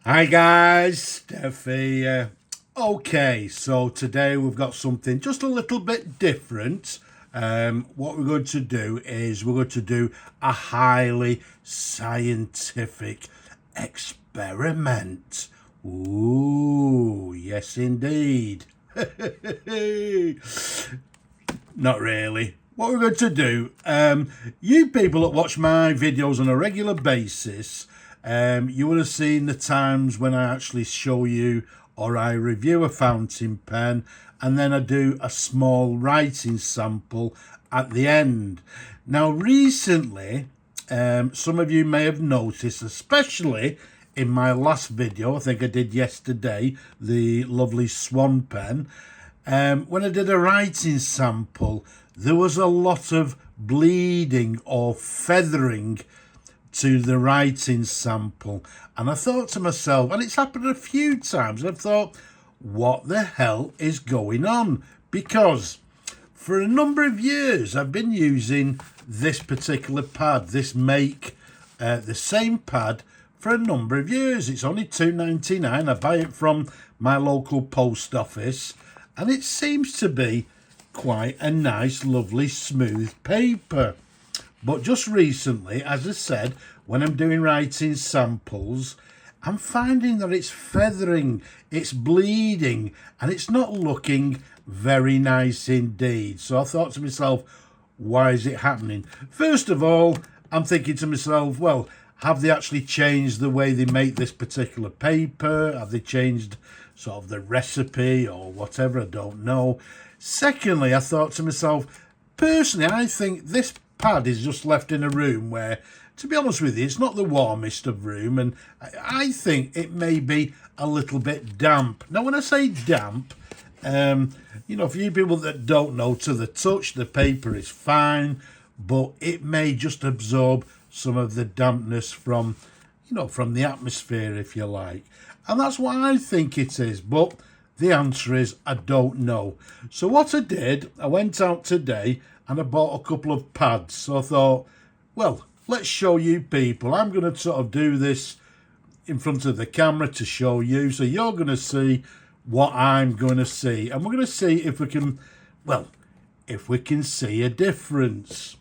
Hi guys, Steph here. Okay, so today we've got something just a little bit different. What we're going to do is we're going to do a highly scientific experiment. Ooh, yes indeed. Not really. What we're going to do, you people that watch my videos on a regular basis, you would have seen the times when I actually show you or I review a fountain pen and then I do a small writing sample at the end. Now, recently, some of you may have noticed, especially in my last video, I think I did yesterday, the lovely swan pen, when I did a writing sample, there was a lot of bleeding or feathering to the writing sample. And I thought to myself, and it's happened a few times, I've thought, what the hell is going on? Because for a number of years, I've been using this particular pad, this make, the same pad for a number of years. It's only $2.99. I buy it from my local post office, and it seems to be quite a nice, lovely, smooth paper. But just recently, as I said, when I'm doing writing samples, I'm finding that it's feathering, it's bleeding, and it's not looking very nice indeed. So I thought to myself, why is it happening? First of all, I'm thinking to myself, well, have they actually changed the way they make this particular paper? Have they changed sort of the recipe or whatever? I don't know. Secondly, I thought to myself, personally, I think this pad is just left in a room where, to be honest with you, it's not the warmest of room, and I think it may be a little bit damp. Now, when I say damp, for you people that don't know, to the touch, the paper is fine, but it may just absorb some of the dampness from the atmosphere, if you like. And that's what I think it is, but the answer is I don't know. So what I did, I went out today and I bought a couple of pads. So I thought, well, let's show you people. I'm going to sort of do this in front of the camera to show you. So you're going to see what I'm going to see. And we're going to see if we can see a difference.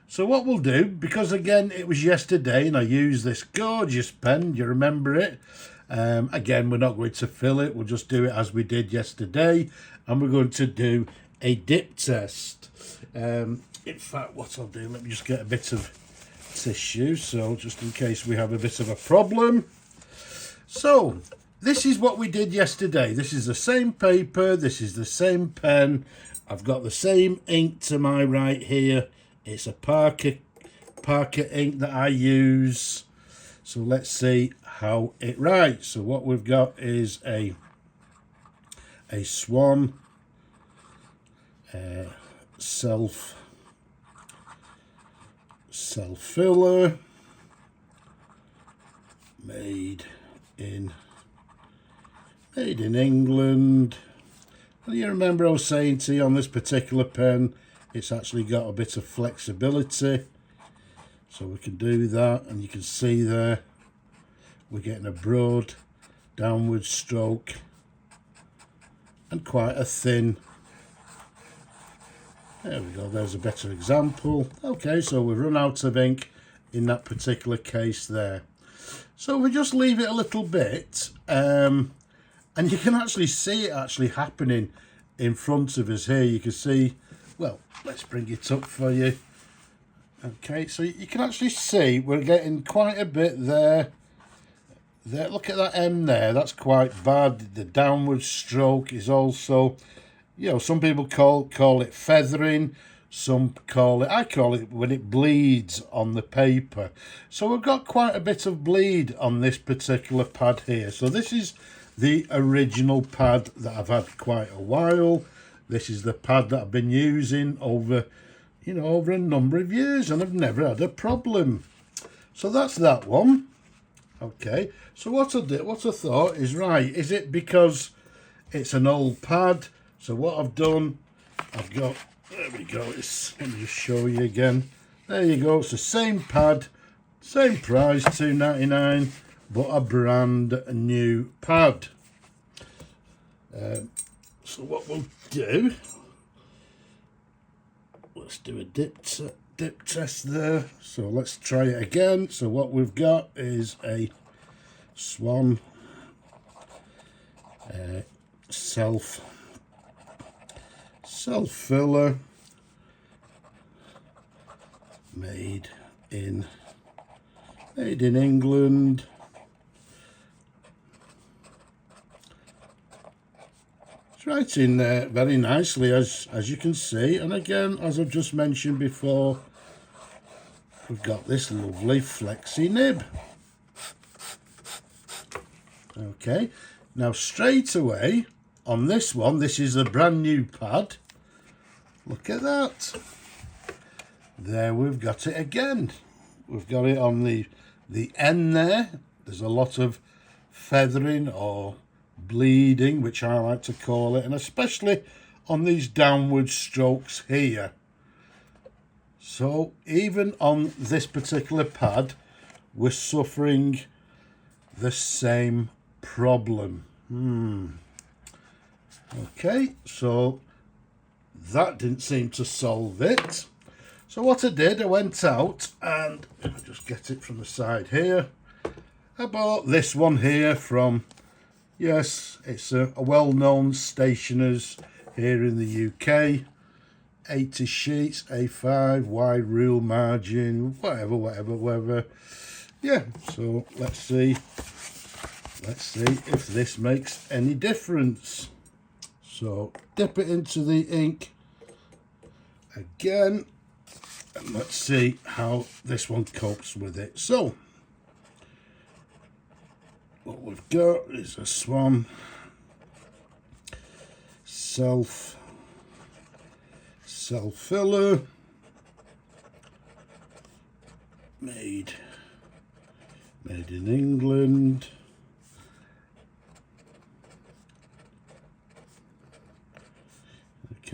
So what we'll do, because again, it was yesterday and I used this gorgeous pen, do you remember it? Again, we're not going to fill it, we'll just do it as we did yesterday, and we're going to do a dip test. In fact, what I'll do, let me just get a bit of tissue, so just in case we have a bit of a problem. So, this is what we did yesterday. This is the same paper, this is the same pen, I've got the same ink to my right here. It's a Parker ink that I use. So let's see how it writes. So what we've got is a swan self filler made in England. Well, you remember I was saying to you on this particular pen, it's actually got a bit of flexibility, so we can do that, and you can see there we're getting a broad downward stroke and quite a thin. There we go, there's a better example. Okay, so we've run out of ink in that particular case there. So we just leave it a little bit, and you can actually see it actually happening in front of us here. You can see, well, let's bring it up for you. Okay, so you can actually see we're getting quite a bit there. Look at that M there, that's quite bad. The downward stroke is also, some people call it feathering, some call it, I call it when it bleeds on the paper. So we've got quite a bit of bleed on this particular pad here. So this is the original pad that I've had quite a while. This is the pad that I've been using over a number of years, and I've never had a problem. So that's that one. Okay, so what I thought is, right, is it because it's an old pad? So what I've done, I've got, there we go, let me just show you again. There you go, it's the same pad, same price, $2.99, but a brand new pad. So what we'll do, let's do a dip test there. So let's try it again. So what we've got is a Swan self filler made in England. It's right in there very nicely, as you can see. And again, as I've just mentioned before, we've got this lovely flexi nib. Okay, now straight away on this one, this is a brand new pad. Look at that. There we've got it again. We've got it on the end there. There's a lot of feathering or bleeding, which I like to call it, and especially on these downward strokes here. So even on this particular pad, we're suffering the same problem. Okay, so that didn't seem to solve it. So what I did, I went out and if I just get it from the side here, I bought this one here from, yes, it's a well-known stationers here in the UK. 80 sheets, A5, wide rule margin, whatever. Yeah, so let's see if this makes any difference. So dip it into the ink again, and let's see how this one copes with it. So what we've got is a Swan self filler made in England.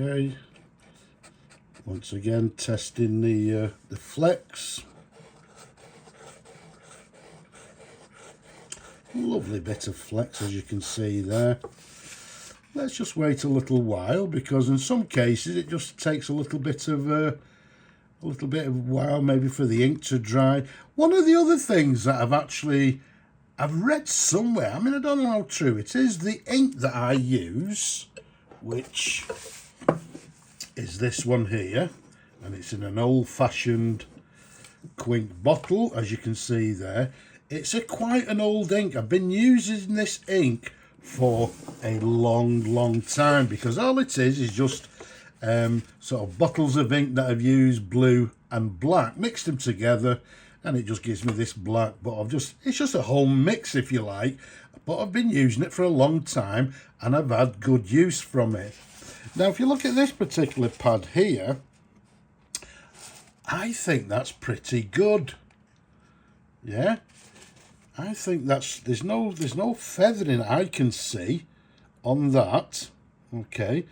Okay, once again testing the flex. Lovely bit of flex, as you can see there. Let's just wait a little while, because in some cases it just takes a little bit of while maybe for the ink to dry. One of the other things that I've read somewhere, I mean, I don't know how true it is, the ink that I use, which is this one here, and it's in an old-fashioned Quink bottle, as you can see there. It's quite an old ink. I've been using this ink for a long time, because all it is just sort of bottles of ink that I've used, blue and black, mixed them together, and it just gives me this black. But it's just a home mix, if you like, but I've been using it for a long time and I've had good use from it. Now if you look at this particular pad here, I think that's pretty good. Yeah, I think there's no feathering I can see on that. Okay,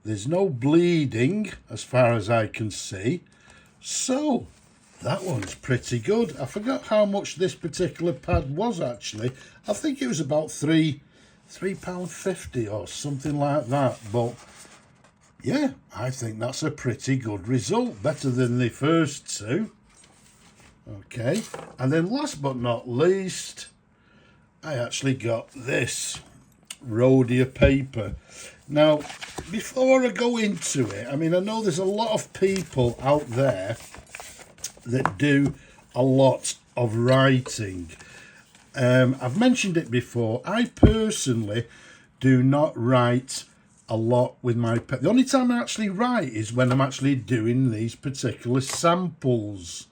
there's no bleeding as far as I can see, so that one's pretty good. I forgot how much this particular pad was actually. I think it was about £3.50 or something like that, but yeah, I think that's a pretty good result, better than the first two. Okay, and then last but not least, I actually got this Rhodia paper. Now, before I go into it, I mean, I know there's a lot of people out there that do a lot of writing. I've mentioned it before. I personally do not write a lot with my pen. The only time I actually write is when I'm actually doing these particular samples.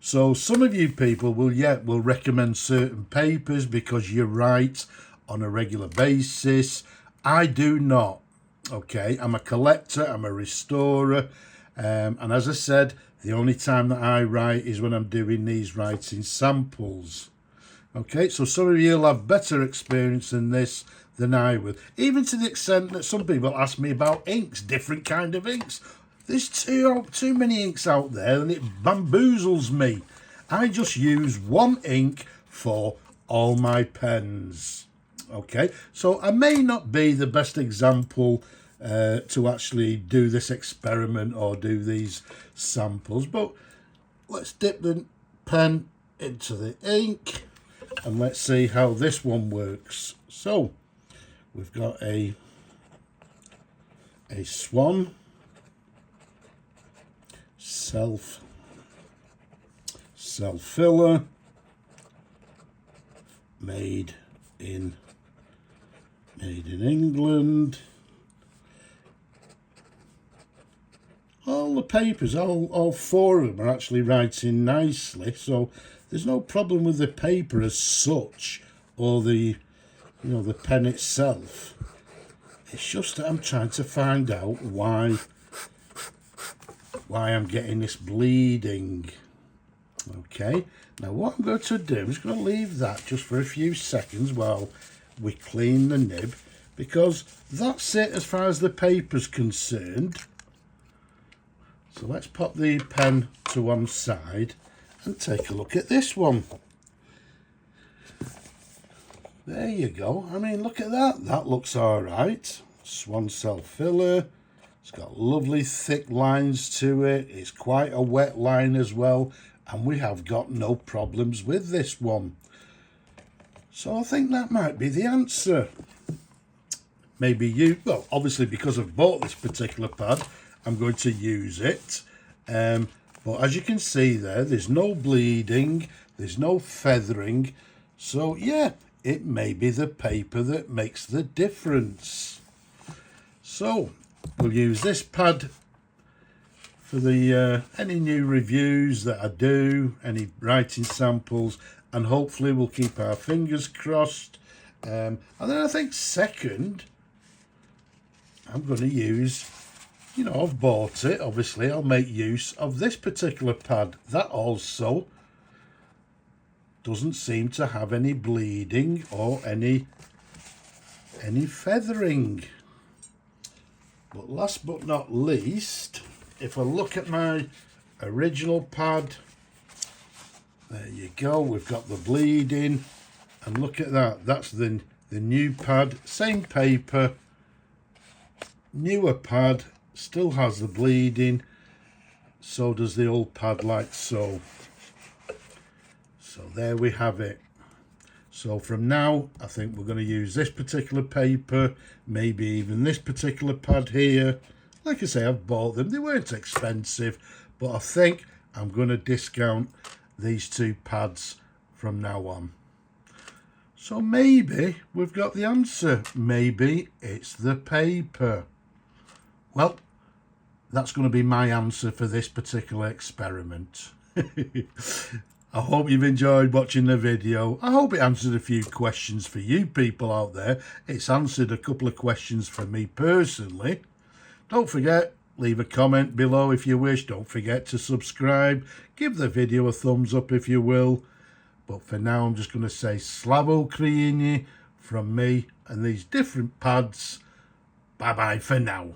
So some of you people will recommend certain papers because you write on a regular basis. I do not. Okay, I'm a collector, I'm a restorer, and as I said, the only time that I write is when I'm doing these writing samples. Okay, so some of you will have better experience in this than I will, even to the extent that some people ask me about inks, different kind of inks. There's too many inks out there and it bamboozles me. I just use one ink for all my pens. Okay, so I may not be the best example to actually do this experiment or do these samples, but let's dip the pen into the ink and let's see how this one works. So we've got a Swan self filler made in England. All the papers, all four of them are actually writing nicely, so there's no problem with the paper as such or the the pen itself. It's just that I'm trying to find out why I'm getting this bleeding. Okay, now what I'm going to do, I'm just going to leave that just for a few seconds while we clean the nib, because that's it as far as the paper's concerned. So let's pop the pen to one side and take a look at this one. There you go. I mean, look at that. That looks all right. Swan self filler. It's got lovely thick lines to it. It's quite a wet line as well. And we have got no problems with this one. So I think that might be the answer. Maybe you, well, obviously because I've bought this particular pad, I'm going to use it. But as you can see there's no bleeding, there's no feathering. So yeah, it may be the paper that makes the difference. So we'll use this pad for the any new reviews that I do, any writing samples, and hopefully we'll keep our fingers crossed. And then I think second, I'm going to use, I've bought it, obviously I'll make use of this particular pad. That also doesn't seem to have any bleeding or any feathering. But last but not least, if I look at my original pad, there you go, we've got the bleeding, and look at that, that's the new pad, same paper, newer pad, still has the bleeding, so does the old pad, like so. So there we have it. So from now, I think we're going to use this particular paper, maybe even this particular pad here. Like I say, I've bought them. They weren't expensive, but I think I'm going to discount these two pads from now on. So maybe we've got the answer. Maybe it's the paper. Well, that's going to be my answer for this particular experiment. I hope you've enjoyed watching the video. I hope it answered a few questions for you people out there. It's answered a couple of questions for me personally. Don't forget, leave a comment below if you wish. Don't forget to subscribe. Give the video a thumbs up if you will. But for now, I'm just going to say Slavo Kriini from me and these different pads. Bye-bye for now.